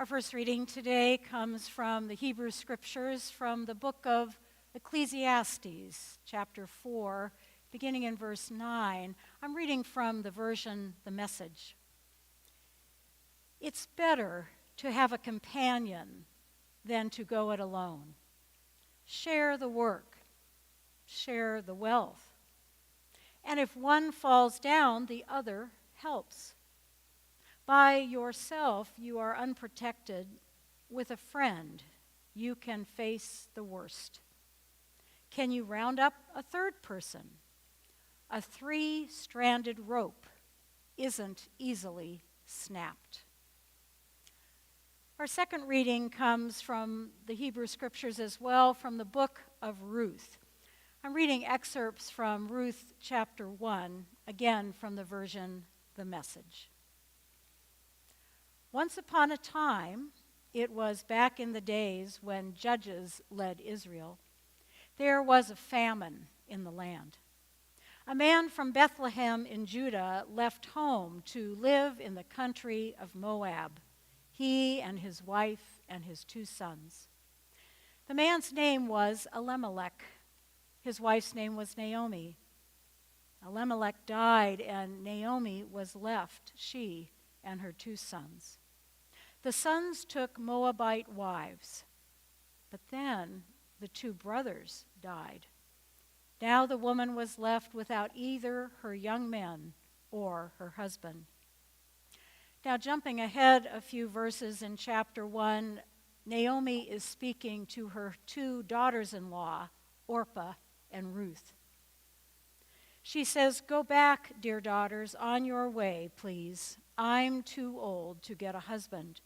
Our first reading today comes from the Hebrew Scriptures from the book of Ecclesiastes, chapter 4, beginning in verse 9. I'm reading from the version, The Message. It's better to have a companion than to go it alone. Share the work, share the wealth. And if one falls down, the other helps. By yourself, you are unprotected. With a friend, you can face the worst. Can you round up a third person? A three-stranded rope isn't easily snapped. Our second reading comes from the Hebrew Scriptures as well, from the book of Ruth. I'm reading excerpts from Ruth chapter 1, again from the version, The Message. Once upon a time, it was back in the days when judges led Israel, there was a famine in the land. A man from Bethlehem in Judah left home to live in the country of Moab, he and his wife and his 2 sons. The man's name was Elimelech. His wife's name was Naomi. Elimelech died, and Naomi was left, she and her 2 sons. The sons took Moabite wives, but then the 2 brothers died. Now the woman was left without either her young men or her husband. Now jumping ahead a few verses in chapter 1, Naomi is speaking to her 2 daughters-in-law, Orpah and Ruth. She says, "Go back, dear daughters, on your way, please. I'm too old to get a husband.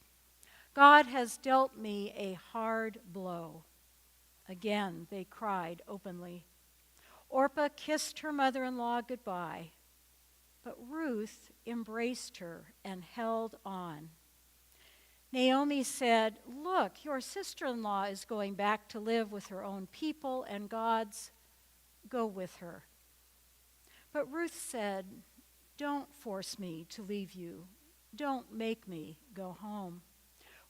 God has dealt me a hard blow." Again, they cried openly. Orpah kissed her mother-in-law goodbye, but Ruth embraced her and held on. Naomi said, "Look, your sister-in-law is going back to live with her own people, and God's. Go with her." But Ruth said, "Don't force me to leave you. Don't make me go home.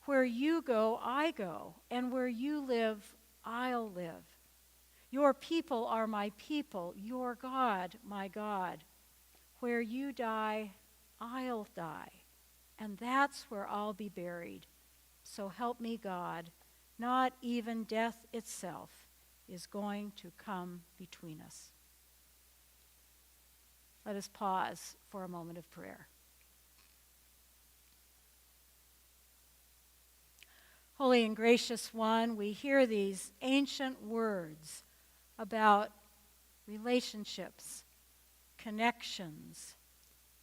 Where you go, I go, and where you live, I'll live. Your people are my people, your God, my God. Where you die, I'll die, and that's where I'll be buried. So help me God, not even death itself is going to come between us." Let us pause for a moment of prayer. Holy and gracious one, we hear these ancient words about relationships, connections,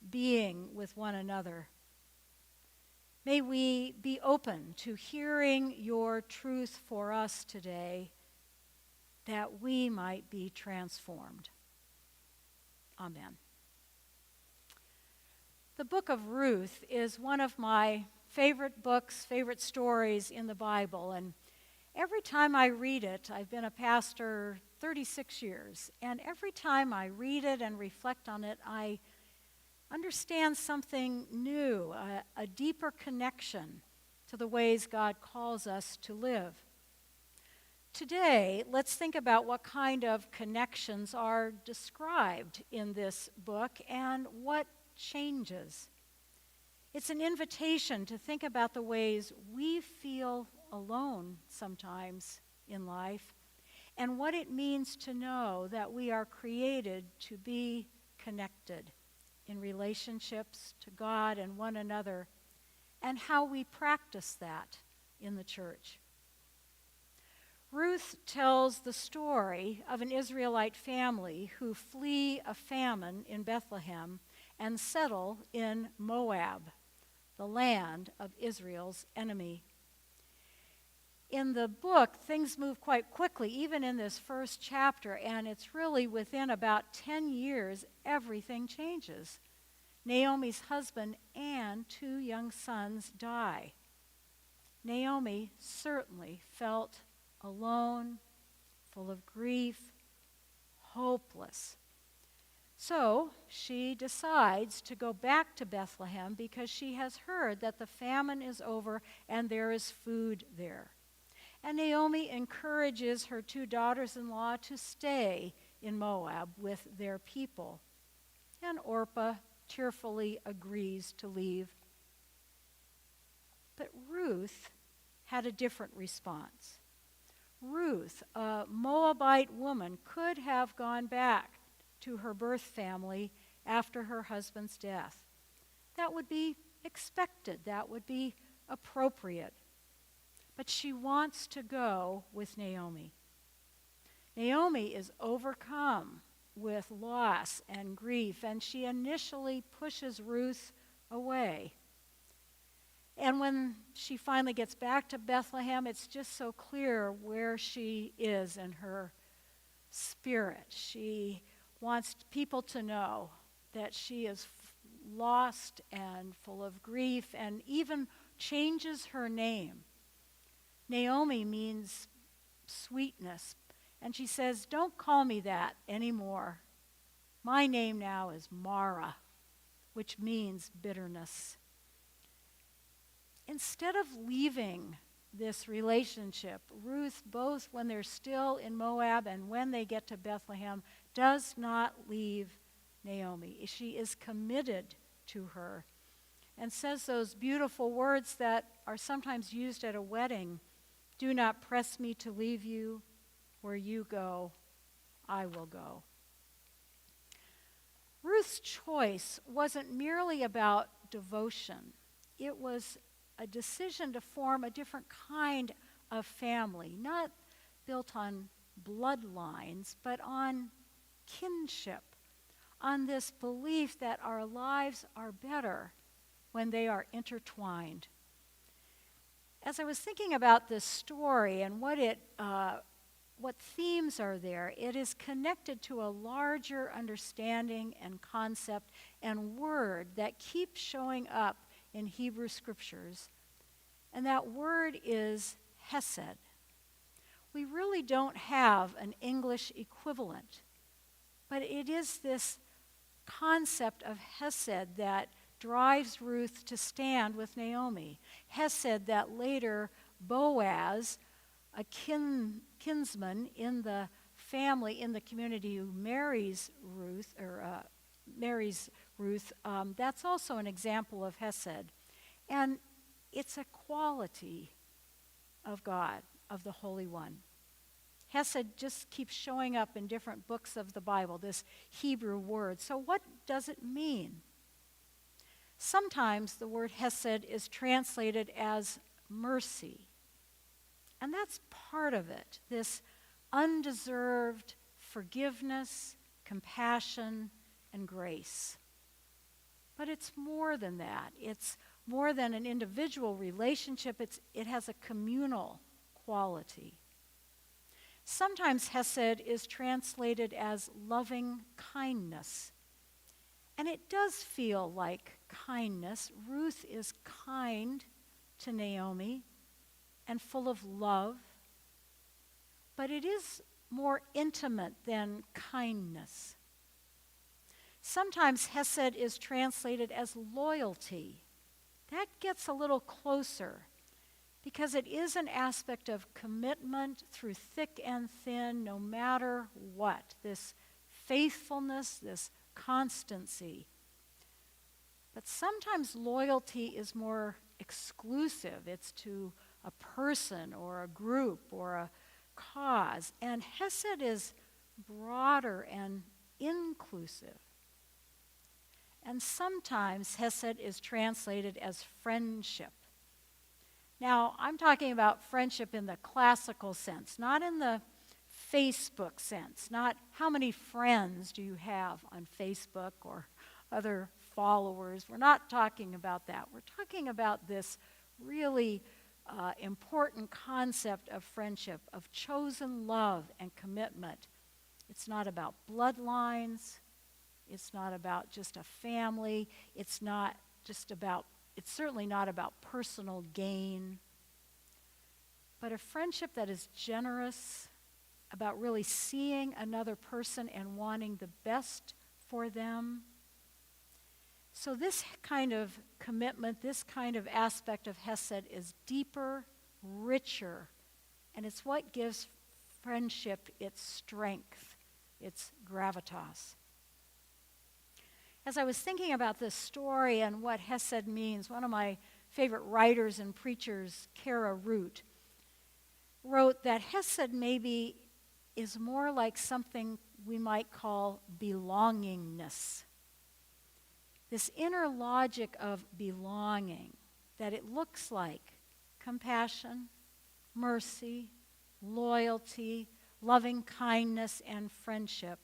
being with one another. May we be open to hearing your truth for us today, that we might be transformed. Amen. The book of Ruth is one of my favorite books, favorite stories in the Bible, and every time I read it, I've been a pastor 36 years, and every time I read it and reflect on it, I understand something new, a deeper connection to the ways God calls us to live. Today, let's think about what kind of connections are described in this book and what changes. It's an invitation to think about the ways we feel alone sometimes in life and what it means to know that we are created to be connected in relationships to God and one another, and how we practice that in the church. Ruth tells the story of an Israelite family who flee a famine in Bethlehem and settle in Moab, the land of Israel's enemy. In the book, things move quite quickly, even in this first chapter, and it's really within about 10 years, everything changes. Naomi's husband and 2 young sons die. Naomi certainly felt alone, full of grief, hopeless. So she decides to go back to Bethlehem because she has heard that the famine is over and there is food there. And Naomi encourages her two daughters-in-law to stay in Moab with their people. And Orpah tearfully agrees to leave. But Ruth had a different response. Ruth, a Moabite woman, could have gone back to her birth family after her husband's death. That would be expected. That would be appropriate. But she wants to go with Naomi. Naomi is overcome with loss and grief, and she initially pushes Ruth away. And when she finally gets back to Bethlehem, it's just so clear where she is in her spirit. She wants people to know that she is lost and full of grief, and even changes her name. Naomi means sweetness, and she says, "Don't call me that anymore. My name now is Mara," which means bitterness. Instead of leaving this relationship, Ruth, both when they're still in Moab and when they get to Bethlehem, does not leave Naomi. She is committed to her and says those beautiful words that are sometimes used at a wedding. "Do not press me to leave you. Where you go, I will go." Ruth's choice wasn't merely about devotion. It was a decision to form a different kind of family, not built on bloodlines, but on kinship, on this belief that our lives are better when they are intertwined. As I was thinking about this story and what themes are there, it is connected to a larger understanding and concept and word that keeps showing up in Hebrew scriptures, and that word is hesed. We really don't have an English equivalent, but it is this concept of hesed that drives Ruth to stand with Naomi. Hesed that later Boaz, a kinsman in the family, in the community who marries Ruth, that's also an example of hesed. And it's a quality of God, of the Holy One. Hesed just keeps showing up in different books of the Bible, this Hebrew word. So what does it mean? Sometimes the word hesed is translated as mercy. And that's part of it, this undeserved forgiveness, compassion, and grace. But it's more than that. It's more than an individual relationship. It has a communal quality. Sometimes hesed is translated as loving kindness. And it does feel like kindness. Ruth is kind to Naomi and full of love. But it is more intimate than kindness. Sometimes hesed is translated as loyalty. That gets a little closer because it is an aspect of commitment through thick and thin, no matter what. This faithfulness, this constancy. But sometimes loyalty is more exclusive. It's to a person or a group or a cause. And hesed is broader and inclusive. And sometimes hesed is translated as friendship. Now, I'm talking about friendship in the classical sense, not in the Facebook sense, not how many friends do you have on Facebook or other followers. We're not talking about that. We're talking about this really important concept of friendship, of chosen love and commitment. It's not about bloodlines. It's not about just a family. It's certainly not about personal gain. But a friendship that is generous, about really seeing another person and wanting the best for them. So this kind of commitment, this kind of aspect of Hesed is deeper, richer, and it's what gives friendship its strength, its gravitas. As I was thinking about this story and what Hesed means, one of my favorite writers and preachers, Kara Root, wrote that Hesed maybe is more like something we might call belongingness. This inner logic of belonging, that it looks like compassion, mercy, loyalty, loving kindness, and friendship,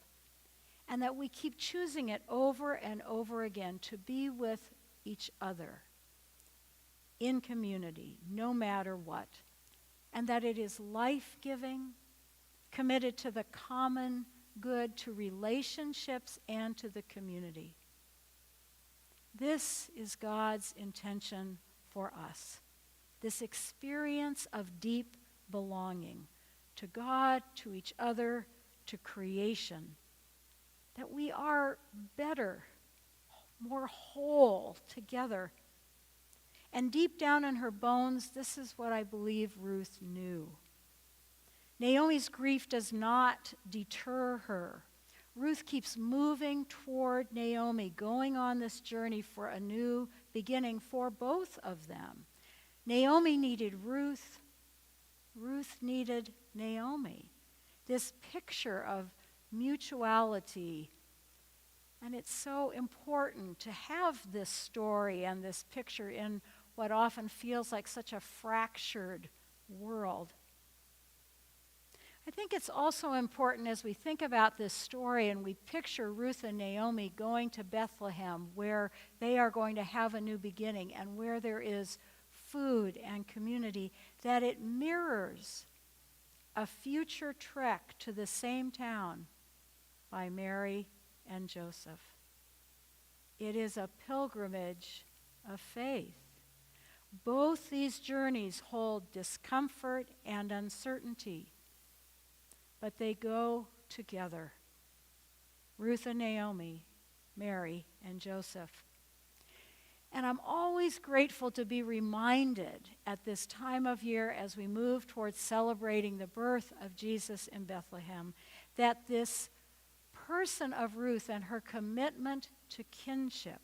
and that we keep choosing it over and over again to be with each other in community, no matter what, and that it is life-giving, committed to the common good, to relationships, and to the community. This is God's intention for us, this experience of deep belonging to God, to each other, to creation, that we are better, more whole together. And deep down in her bones, this is what I believe Ruth knew. Naomi's grief does not deter her. Ruth keeps moving toward Naomi, going on this journey for a new beginning for both of them. Naomi needed Ruth. Ruth needed Naomi. This picture of mutuality. And it's so important to have this story and this picture in what often feels like such a fractured world. I think it's also important as we think about this story and we picture Ruth and Naomi going to Bethlehem, where they are going to have a new beginning and where there is food and community, that it mirrors a future trek to the same town by Mary and Joseph. It is a pilgrimage of faith. Both these journeys hold discomfort and uncertainty, but they go together. Ruth and Naomi, Mary and Joseph. And I'm always grateful to be reminded at this time of year as we move towards celebrating the birth of Jesus in Bethlehem, that this person of Ruth and her commitment to kinship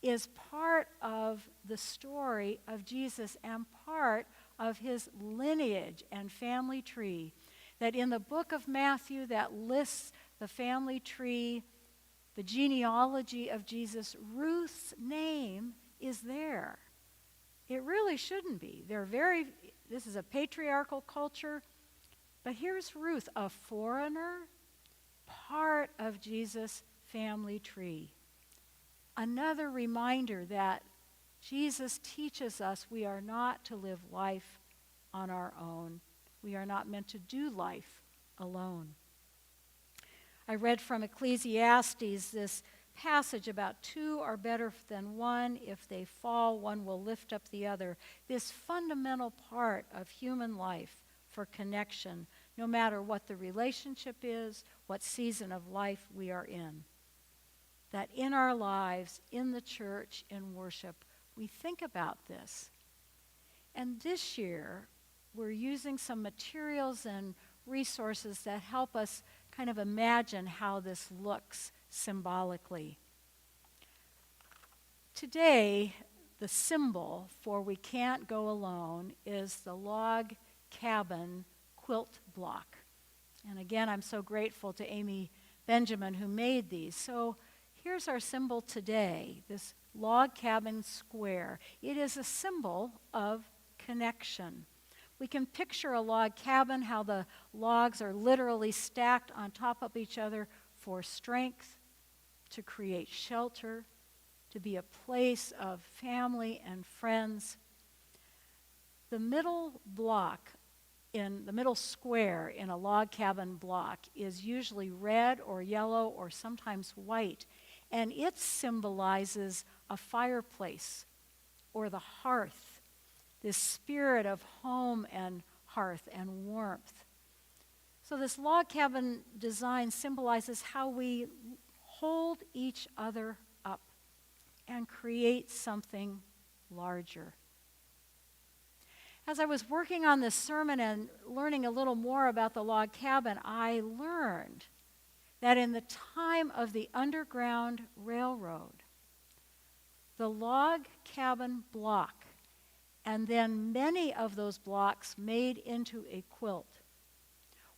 is part of the story of Jesus and part of his lineage and family tree. That in the book of Matthew that lists the family tree, the genealogy of Jesus, Ruth's name is there. It really shouldn't be. This is a patriarchal culture, but here's Ruth, a foreigner, part of Jesus' family tree. Another reminder that Jesus teaches us we are not to live life on our own. We are not meant to do life alone. I read from Ecclesiastes this passage about two are better than one. If they fall, one will lift up the other. This fundamental part of human life for connection, no matter what the relationship is, what season of life we are in. That in our lives, in the church, in worship, we think about this. And this year, we're using some materials and resources that help us kind of imagine how this looks symbolically. Today, the symbol for we can't go alone is the log cabin quilt block. And again, I'm so grateful to Amy Benjamin who made these. So here's our symbol today, this log cabin square. It is a symbol of connection. We can picture a log cabin, how the logs are literally stacked on top of each other for strength, to create shelter, to be a place of family and friends. The middle block, in the middle square in a log cabin block, is usually red or yellow or sometimes white, and it symbolizes a fireplace or the hearth. This spirit of home and hearth and warmth. So this log cabin design symbolizes how we hold each other up and create something larger. As I was working on this sermon and learning a little more about the log cabin, I learned that in the time of the Underground Railroad, the log cabin block, and then many of those blocks made into a quilt,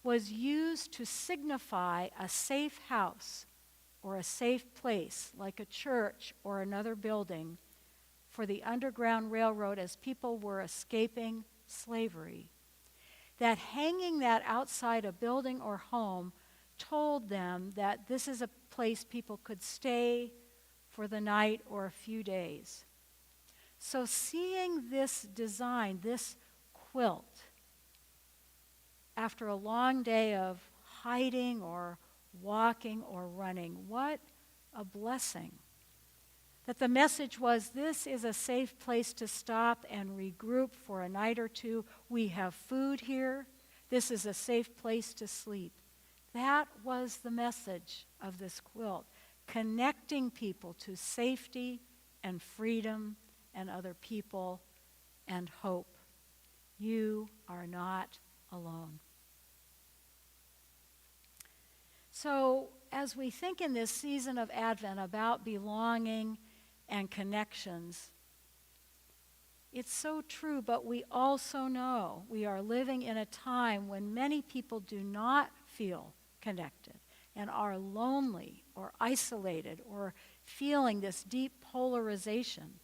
was used to signify a safe house or a safe place, like a church or another building, for the Underground Railroad as people were escaping slavery. That hanging that outside a building or home told them that this is a place people could stay for the night or a few days. So seeing this design, this quilt, after a long day of hiding or walking or running, what a blessing. That the message was, this is a safe place to stop and regroup for a night or two. We have food here. This is a safe place to sleep. That was the message of this quilt, connecting people to safety and freedom and other people and hope. You are not alone. So, as we think in this season of Advent about belonging and connections, it's so true, but we also know we are living in a time when many people do not feel connected and are lonely or isolated or feeling this deep polarization.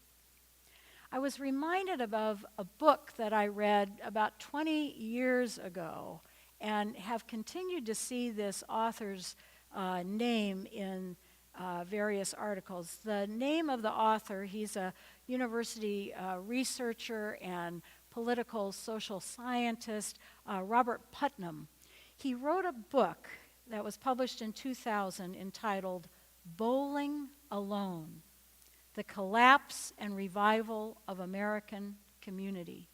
I was reminded of a book that I read about 20 years ago and have continued to see this author's name in various articles. The name of the author, he's a university researcher and political social scientist, Robert Putnam. He wrote a book that was published in 2000 entitled Bowling Alone: The Collapse and Revival of American Community.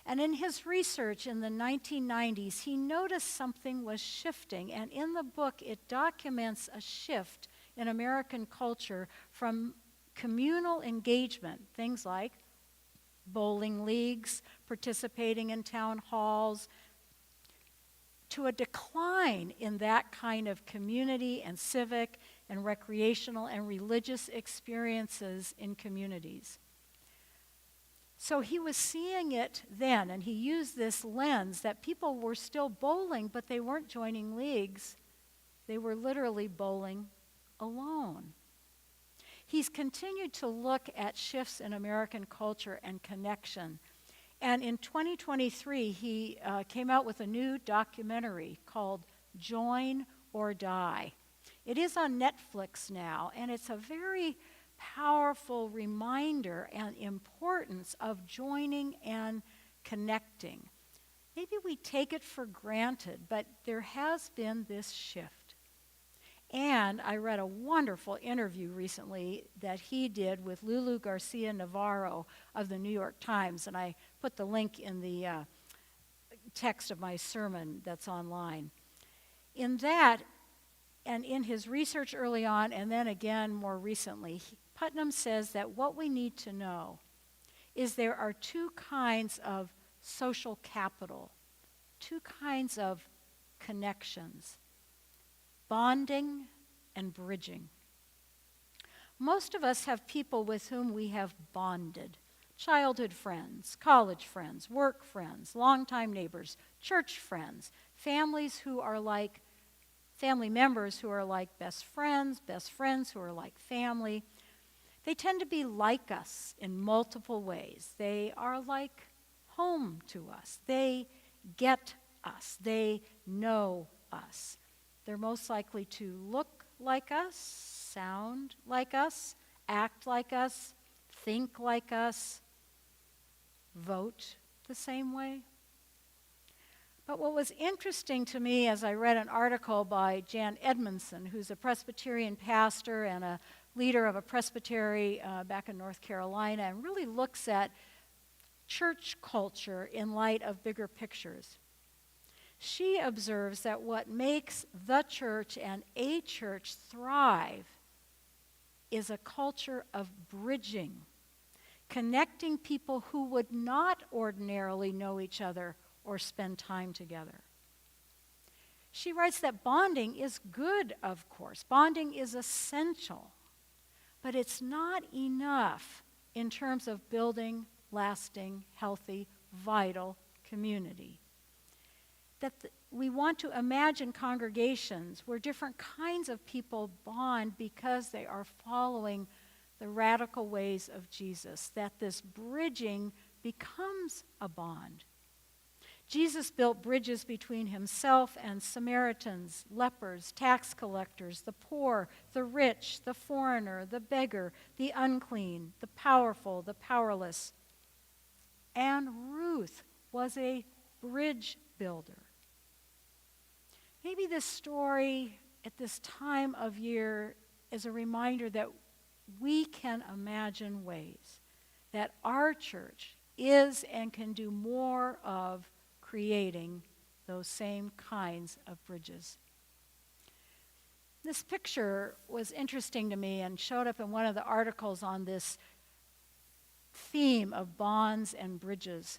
And in his research in the 1990s, he noticed something was shifting, and in the book it documents a shift in American culture from communal engagement, things like bowling leagues, participating in town halls, to a decline in that kind of community and civic and recreational and religious experiences in communities. So he was seeing it then, and he used this lens that people were still bowling, but they weren't joining leagues. They were literally bowling alone. He's continued to look at shifts in American culture and connection. And in 2023, he came out with a new documentary called Join or Die. It is on Netflix now, and it's a very powerful reminder and importance of joining and connecting. Maybe we take it for granted, but there has been this shift. And I read a wonderful interview recently that he did with Lulu Garcia Navarro of the New York Times, and I put the link in the text of my sermon that's online. In that, and in his research early on, and then again more recently, Putnam says that what we need to know is there are two kinds of social capital, two kinds of connections: bonding and bridging. Most of us have people with whom we have bonded: childhood friends, college friends, work friends, longtime neighbors, church friends, families who are like family members who are like best friends who are like family. They tend to be like us in multiple ways. They are like home to us. They get us. They know us. They're most likely to look like us, sound like us, act like us, think like us, vote the same way. But what was interesting to me as I read an article by Jan Edmondson, who's a Presbyterian pastor and a leader of a presbytery back in North Carolina, and really looks at church culture in light of bigger pictures. She observes that what makes the church and a church thrive is a culture of bridging, connecting people who would not ordinarily know each other or spend time together. She writes that bonding is good, of course. Bonding is essential, but it's not enough in terms of building lasting, healthy, vital community. We want to imagine congregations where different kinds of people bond because they are following the radical ways of Jesus, that this bridging becomes a bond. Jesus built bridges between himself and Samaritans, lepers, tax collectors, the poor, the rich, the foreigner, the beggar, the unclean, the powerful, the powerless. And Ruth was a bridge builder. Maybe this story at this time of year is a reminder that we can imagine ways that our church is and can do more of creating those same kinds of bridges. This picture was interesting to me and showed up in one of the articles on this theme of bonds and bridges.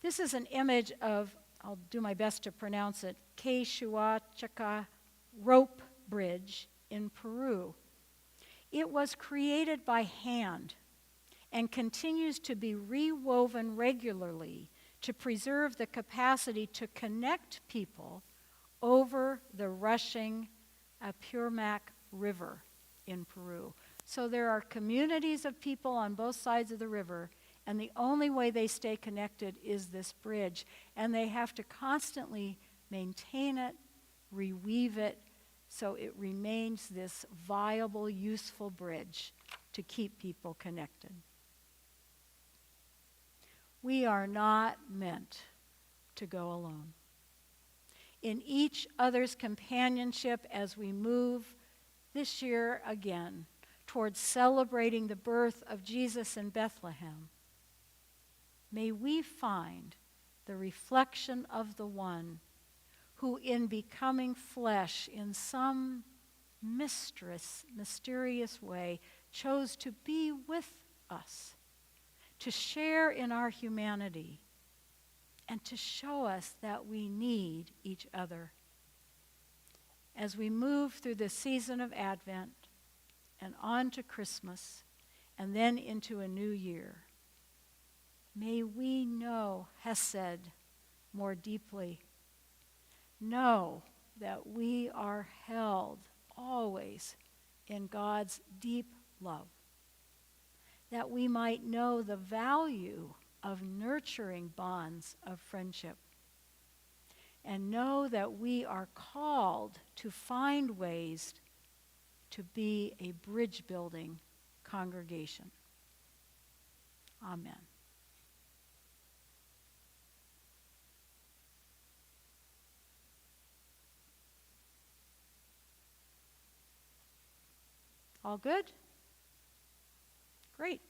This is an image of, I'll do my best to pronounce it, Cochran-Carney rope bridge in Peru. It was created by hand and continues to be rewoven regularly to preserve the capacity to connect people over the rushing Apurimac River in Peru. So there are communities of people on both sides of the river, and the only way they stay connected is this bridge. And they have to constantly maintain it, reweave it, so it remains this viable, useful bridge to keep people connected. We are not meant to go alone. In each other's companionship as we move this year again towards celebrating the birth of Jesus in Bethlehem, may we find the reflection of the one who in becoming flesh in some mysterious way chose to be with us, to share in our humanity, and to show us that we need each other. As we move through the season of Advent and on to Christmas and then into a new year, may we know Hesed more deeply. Know that we are held always in God's deep love, that we might know the value of nurturing bonds of friendship, and know that we are called to find ways to be a bridge-building congregation. Amen. All good? Great.